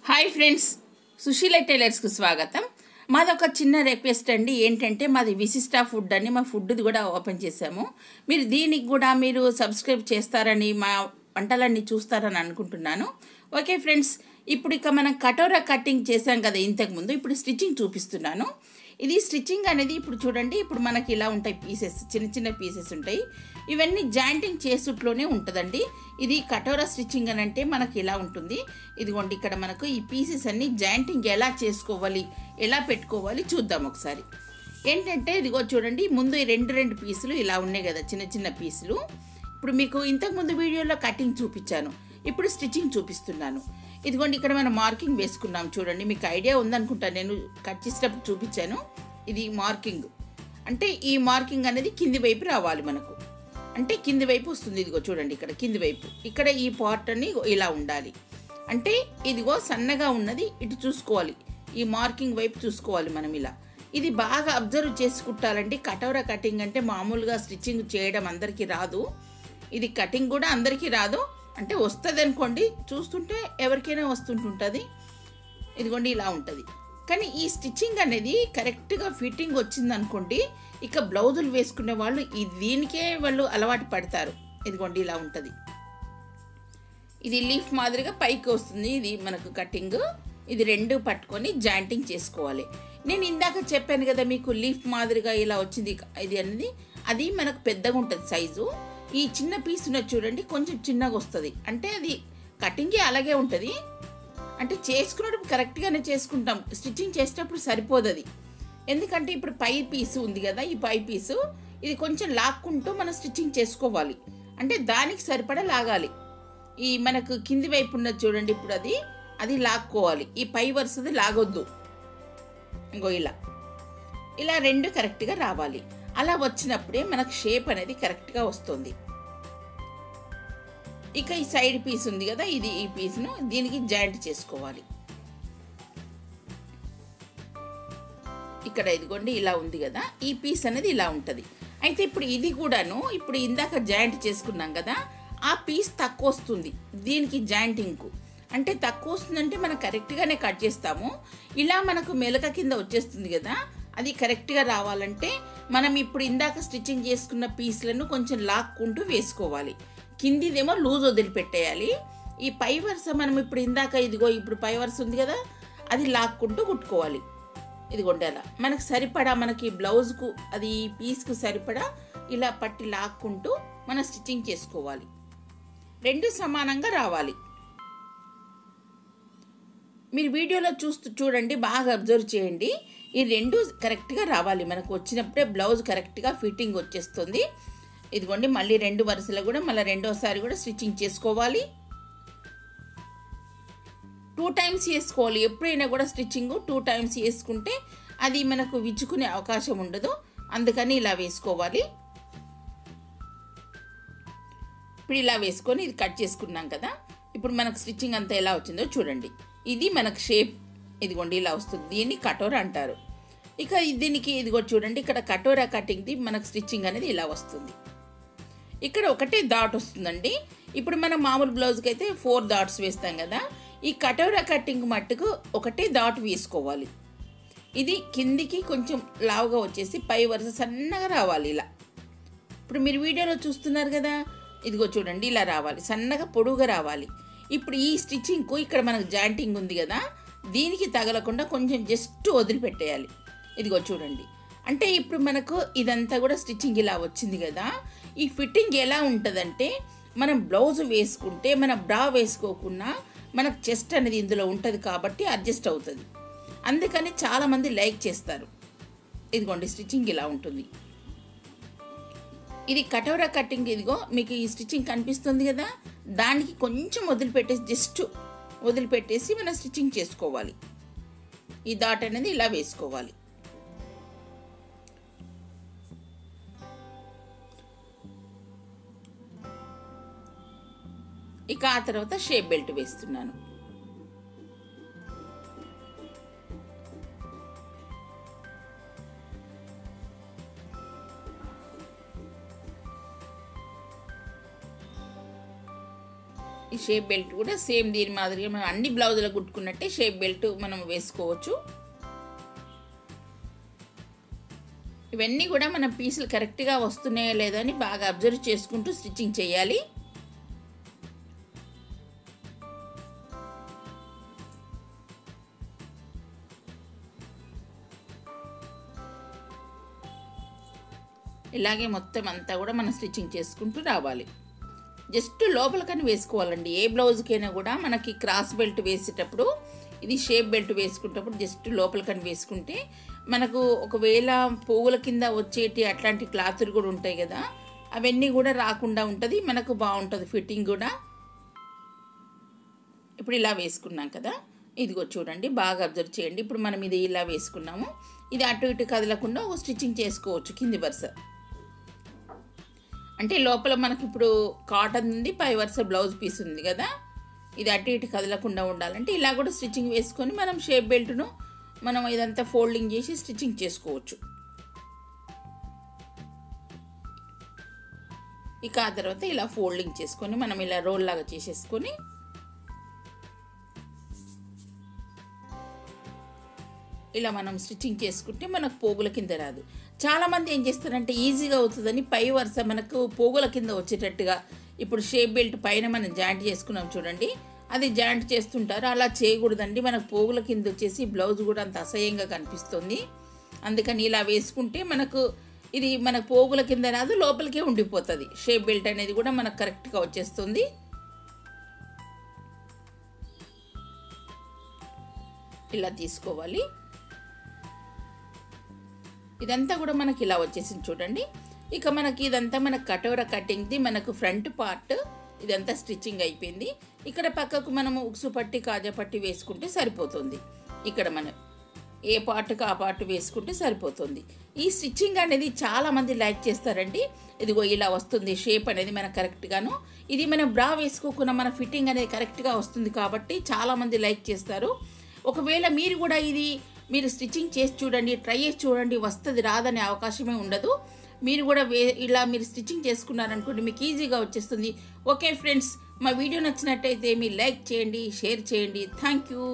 Hi friends, Susheela టైలర్స్కు స్వాగతం. మాదొక చిన్న request అండి. ఏంటంటే మాది విశిష్ట ఫుడ్ అని మా ఫుడ్ది కూడా ఓపెన్ చేసాము. మీరు దీనికి కూడా మీరు సబ్స్క్రైబ్ చేస్తారని, మా వంటలన్నీ చూస్తారని అనుకుంటున్నాను. ఓకే ఫ్రెండ్స్, ఇప్పుడు ఇక మనం కటోరా కటింగ్ చేసాం కదా ఇంతకుముందు. ఇప్పుడు స్టిచ్చింగ్ చూపిస్తున్నాను. ఇది స్టిచ్చింగ్ అనేది ఇప్పుడు చూడండి. ఇప్పుడు మనకి ఇలా ఉంటాయి పీసెస్, చిన్న చిన్న పీసెస్ ఉంటాయి. ఇవన్నీ జాయింటింగ్ చేసుట్లోనే ఉంటుందండి. ఇది కటోరా స్టిచ్చింగ్ అని అంటే మనకి ఇలా ఉంటుంది. ఇదిగోండి, ఇక్కడ మనకు ఈ పీసెస్ అన్ని జాయింటింగ్ ఎలా చేసుకోవాలి, ఎలా పెట్టుకోవాలి చూద్దాం ఒకసారి. ఏంటంటే ఇదిగో చూడండి, ముందు ఈ రెండు పీసులు ఇలా ఉన్నాయి కదా, చిన్న చిన్న పీసులు. ఇప్పుడు మీకు ఇంతకుముందు వీడియోలో కటింగ్ చూపించాను, ఇప్పుడు స్టిచ్చింగ్ చూపిస్తున్నాను. ఇదిగోండి, ఇక్కడ మనం మార్కింగ్ వేసుకున్నాం చూడండి. మీకు ఐడియా ఉందనుకుంటా, నేను కట్ చేసేటప్పుడు చూపించాను. ఇది మార్కింగ్ అంటే ఈ మార్కింగ్ అనేది కింది వైపు రావాలి మనకు, అంటే కింది వైపు వస్తుంది. ఇదిగో చూడండి, ఇక్కడ కింది వైపు, ఇక్కడ ఈ పార్ట్ అని ఇలా ఉండాలి. అంటే ఇదిగో సన్నగా ఉన్నది ఇటు చూసుకోవాలి, ఈ మార్కింగ్ వైపు చూసుకోవాలి మనం ఇలా. ఇది బాగా అబ్జర్వ్ చేసి కుట్టాలండి. కటోరా కటింగ్ అంటే మామూలుగా స్టిచ్చింగ్ చేయడం అందరికీ రాదు. ఇది కటింగ్ కూడా అందరికీ రాదు, అంటే వస్తుంది అనుకోండి, చూస్తుంటే ఎవరికైనా వస్తుంటుంటుంది. ఇదిగోండి ఇలా ఉంటుంది. కానీ ఈ స్టిచ్చింగ్ అనేది కరెక్ట్గా ఫిట్టింగ్ వచ్చింది అనుకోండి, ఇక బ్లౌజులు వేసుకునే వాళ్ళు దీనికే వాళ్ళు అలవాటు పడతారు. ఇదిగోండి ఇలా ఉంటుంది. ఇది లీఫ్ మాదిరిగా పైకి వస్తుంది. ఇది మనకు కటింగ్. ఇది రెండు పట్టుకొని జాయింటింగ్ చేసుకోవాలి. నేను ఇందాక చెప్పాను కదా మీకు, లీఫ్ మాదిరిగా ఇలా వచ్చింది ఇది అనేది, అది మనకు పెద్దగా ఉంటుంది సైజు. ఈ చిన్న పీస్ ఉన్నది చూడండి, కొంచెం చిన్నగా వస్తుంది. అంటే అది కటింగే అలాగే ఉంటుంది. అంటే చేసుకున్నప్పుడు కరెక్ట్గానే చేసుకుంటాం, స్టిచ్చింగ్ చేసేటప్పుడు సరిపోదు అది. ఎందుకంటే ఇప్పుడు పై పీసు ఉంది కదా, ఈ పై పీసు ఇది కొంచెం లాక్కుంటూ మనం స్టిచ్చింగ్ చేసుకోవాలి. అంటే దానికి సరిపడా లాగాలి. ఈ మనకు కింది వైపు ఉన్నది చూడండి, ఇప్పుడు అది లాక్కోవాలి. ఈ పై వరుసది లాగొద్దు. ఇంకో ఇలా రెండు కరెక్ట్గా రావాలి. అలా వచ్చినప్పుడే మనకు షేప్ అనేది కరెక్ట్గా వస్తుంది. ఇక ఈ సైడ్ పీస్ ఉంది కదా, ఈ పీస్ను దీనికి జాయింట్ చేసుకోవాలి. ఇక్కడ ఇదిగోండి ఇలా ఉంది కదా, ఈ పీస్ అనేది ఇలా ఉంటుంది. అయితే ఇప్పుడు ఇది కూడాను, ఇప్పుడు ఇందాక జాయింట్ చేసుకున్నాం కదా, ఆ పీస్ తక్కువ వస్తుంది దీనికి జాయింటింగ్కు. అంటే తక్కువ వస్తుందంటే మనం కరెక్ట్గానే కట్ చేస్తాము. ఇలా మనకు మెలక కింద వచ్చేస్తుంది కదా, అది కరెక్ట్గా రావాలంటే మనం ఇప్పుడు ఇందాక స్టిచ్చింగ్ చేసుకున్న పీస్లను కొంచెం లాక్కుంటూ వేసుకోవాలి. కిందిదేమో లూజ్ వదిలిపెట్టేయాలి. ఈ పై వరుస మనం ఇప్పుడు ఇందాక ఇదిగో ఇప్పుడు పై వరుస ఉంది కదా, అది లాక్కుంటూ కుట్టుకోవాలి. ఇదిగోండి అలా మనకు సరిపడా, మనకి బ్లౌజ్కు అది ఈ పీస్కు సరిపడా ఇలా పట్టి లాక్కుంటూ మనం స్టిచ్చింగ్ చేసుకోవాలి. రెండు సమానంగా రావాలి. మీరు వీడియోలో చూడండి, బాగా అబ్జర్వ్ చేయండి. ఈ రెండు కరెక్ట్గా రావాలి. మనకు వచ్చినప్పుడే బ్లౌజ్ కరెక్ట్గా ఫిట్టింగ్ వచ్చేస్తుంది. ఇదిగోండి, మళ్ళీ రెండు వరుసలు కూడా మళ్ళీ రెండోసారి కూడా స్టిచ్చింగ్ చేసుకోవాలి. 2 టైమ్స్ చేసుకోవాలి. ఎప్పుడైనా కూడా స్టిచ్చింగ్ 2 టైమ్స్ చేసుకుంటే అది మనకు విచ్చుకునే అవకాశం ఉండదు. అందుకని ఇలా వేసుకోవాలి. ఇప్పుడు ఇలా వేసుకొని ఇది కట్ చేసుకున్నాం కదా, ఇప్పుడు మనకు స్టిచ్చింగ్ అంతా ఎలా వచ్చిందో చూడండి. ఇది మనకు షేప్ ఇదిగోండి ఇలా వస్తుంది. దీన్ని కటోరా అంటారు. ఇక దీనికి ఇదిగో చూడండి, ఇక్కడ కటోరా కటింగ్ది మనకు స్టిచ్చింగ్ అనేది ఇలా వస్తుంది. ఇక్కడ ఒకటే డాట్ వస్తుందండి. ఇప్పుడు మనం మామూలు బ్లౌజ్కి అయితే 4 డాట్స్ వేస్తాం కదా, ఈ కటోరా కటింగ్ మట్టుకు ఒకటే డాట్ వేసుకోవాలి. ఇది కిందికి కొంచెం లావుగా వచ్చేసి పై వరుస సన్నగా రావాలి ఇలా. ఇప్పుడు మీరు వీడియోలో చూస్తున్నారు కదా, ఇదిగో చూడండి ఇలా రావాలి, సన్నగా పొడుగుగా రావాలి. ఇప్పుడు ఈ స్టిచ్చింగ్కు ఇక్కడ మనకు జాయింటింగ్ ఉంది కదా, దీనికి తగలకుండా కొంచెం జస్ట్ వదిలిపెట్టేయాలి. ఇదిగో చూడండి. అంటే ఇప్పుడు మనకు ఇదంతా కూడా స్టిచ్చింగ్ ఇలా వచ్చింది కదా. ఈ ఫిట్టింగ్ ఎలా ఉంటుందంటే, మనం బ్లౌజ్ వేసుకుంటే మన బ్రా వేసుకోకుండా మనకు చెస్ట్ అనేది ఇందులో ఉంటుంది కాబట్టి అడ్జస్ట్ అవుతుంది. అందుకని చాలామంది లైక్ చేస్తారు. ఇదిగోండి స్టిచ్చింగ్ ఇలా ఉంటుంది. ఇది కటోరా కటింగ్. ఇదిగో మీకు ఈ స్టిచ్చింగ్ కనిపిస్తుంది కదా, దానికి కొంచెం వదిలిపెట్టేసి జస్ట్ వదిలిపెట్టేసి మనం స్టిచ్చింగ్ చేసుకోవాలి. ఈ డాట్ అనేది ఇలా వేసుకోవాలి. ఇక ఆ తర్వాత షేప్ బెల్ట్ వేస్తున్నాను. ఈ షేప్ బెల్ట్ కూడా సేమ్ దీని మాదిరిగా మనం అన్ని బ్లౌజులకు కుట్టుకున్నట్టే షేప్ బెల్ట్ మనం వేసుకోవచ్చు. ఇవన్నీ కూడా మన పీసులు కరెక్ట్గా వస్తున్నాయో లేదో అని బాగా అబ్జర్వ్ చేసుకుంటూ స్టిచ్చింగ్ చేయాలి. ఇలాగే మొత్తం అంతా కూడా మనం స్టిచ్చింగ్ చేసుకుంటూ రావాలి. జస్ట్ లోపలికని వేసుకోవాలండి. ఏ బ్లౌజ్కైనా కూడా మనకి క్రాస్ బెల్ట్ వేసేటప్పుడు ఇది షేప్ బెల్ట్ వేసుకునేటప్పుడు జస్ట్ లోపలికని వేసుకుంటే మనకు ఒకవేళ పోగుల కింద వచ్చేటి అట్లాంటి క్లాతులు కూడా ఉంటాయి కదా, అవన్నీ కూడా రాకుండా ఉంటుంది, మనకు బాగుంటుంది ఫిట్టింగ్ కూడా. ఇప్పుడు ఇలా వేసుకున్నాం కదా, ఇదిగో చూడండి బాగా అబ్జర్వ్ చేయండి. ఇప్పుడు మనం ఇది ఇలా వేసుకున్నాము, ఇది అటు ఇటు కదలకుండా ఒక స్టిచ్చింగ్ చేసుకోవచ్చు కింది వరుస. అంటే లోపల మనకి ఇప్పుడు కాటన్ ఉంది, పై వరుస బ్లౌజ్ పీస్ ఉంది కదా, ఇది అటు ఇటు కదలకుండా ఉండాలంటే ఇలా కూడా స్టిచ్చింగ్ వేసుకొని మనం షేప్ బెల్ట్ను మనం ఇదంతా ఫోల్డింగ్ చేసి స్టిచ్చింగ్ చేసుకోవచ్చు. ఇక ఆ తర్వాత ఇలా ఫోల్డింగ్ చేసుకొని మనం ఇలా రోల్ లాగా చేసేసుకొని ఇలా మనం స్టిచ్చింగ్ చేసుకుంటే మనకు పోగుల కింద రాదు. చాలామంది ఏం చేస్తారంటే ఈజీగా అవుతుందని పై వరుస మనకు పోగుల కింద వచ్చేటట్టుగా ఇప్పుడు షేప్ బెల్ట్ పైన మనం జాయింట్ చేసుకున్నాం చూడండి, అది జాయింట్ చేస్తుంటారు. అలా చేయకూడదండి, మనకు పోగుల కింద వచ్చేసి బ్లౌజ్ కూడా అంత అసహ్యంగా కనిపిస్తుంది. అందుకని ఇలా వేసుకుంటే మనకు ఇది మనకు పోగుల కింద రాదు, లోపలికే ఉండిపోతుంది. షేప్ బెల్ట్ అనేది కూడా మనకు కరెక్ట్గా వచ్చేస్తుంది. ఇలా తీసుకోవాలి. ఇదంతా కూడా మనకి ఇలా వచ్చేసింది చూడండి. ఇక మనకి ఇదంతా మన కటోర కటింగ్ది మనకు ఫ్రంట్ పార్ట్ ఇదంతా స్టిచ్చింగ్ అయిపోయింది. ఇక్కడ పక్కకు మనము ఉక్సు పట్టి కాజా పట్టి వేసుకుంటే సరిపోతుంది. ఇక్కడ మనం ఏ పార్ట్కి ఆ పార్ట్ వేసుకుంటే సరిపోతుంది. ఈ స్టిచ్చింగ్ అనేది చాలామంది లైక్ చేస్తారండి. ఇదిగో ఇలా వస్తుంది షేప్ అనేది మనకు కరెక్ట్గాను. ఇది మనం బ్రా వేసుకోకుండా మన ఫిట్టింగ్ అనేది కరెక్ట్గా వస్తుంది కాబట్టి చాలామంది లైక్ చేస్తారు. ఒకవేళ మీరు కూడా ఇది మీరు స్టిచ్చింగ్ చేసి చూడండి, ట్రై చేసి చూడండి, వస్తుంది రాదనే అవకాశమే ఉండదు. మీరు కూడా ఇలా మీరు స్టిచ్చింగ్ చేసుకున్నారనుకోండి మీకు ఈజీగా వచ్చేస్తుంది. ఓకే ఫ్రెండ్స్, మా వీడియో నచ్చినట్టయితే మీరు లైక్ చేయండి, షేర్ చేయండి. Thank you.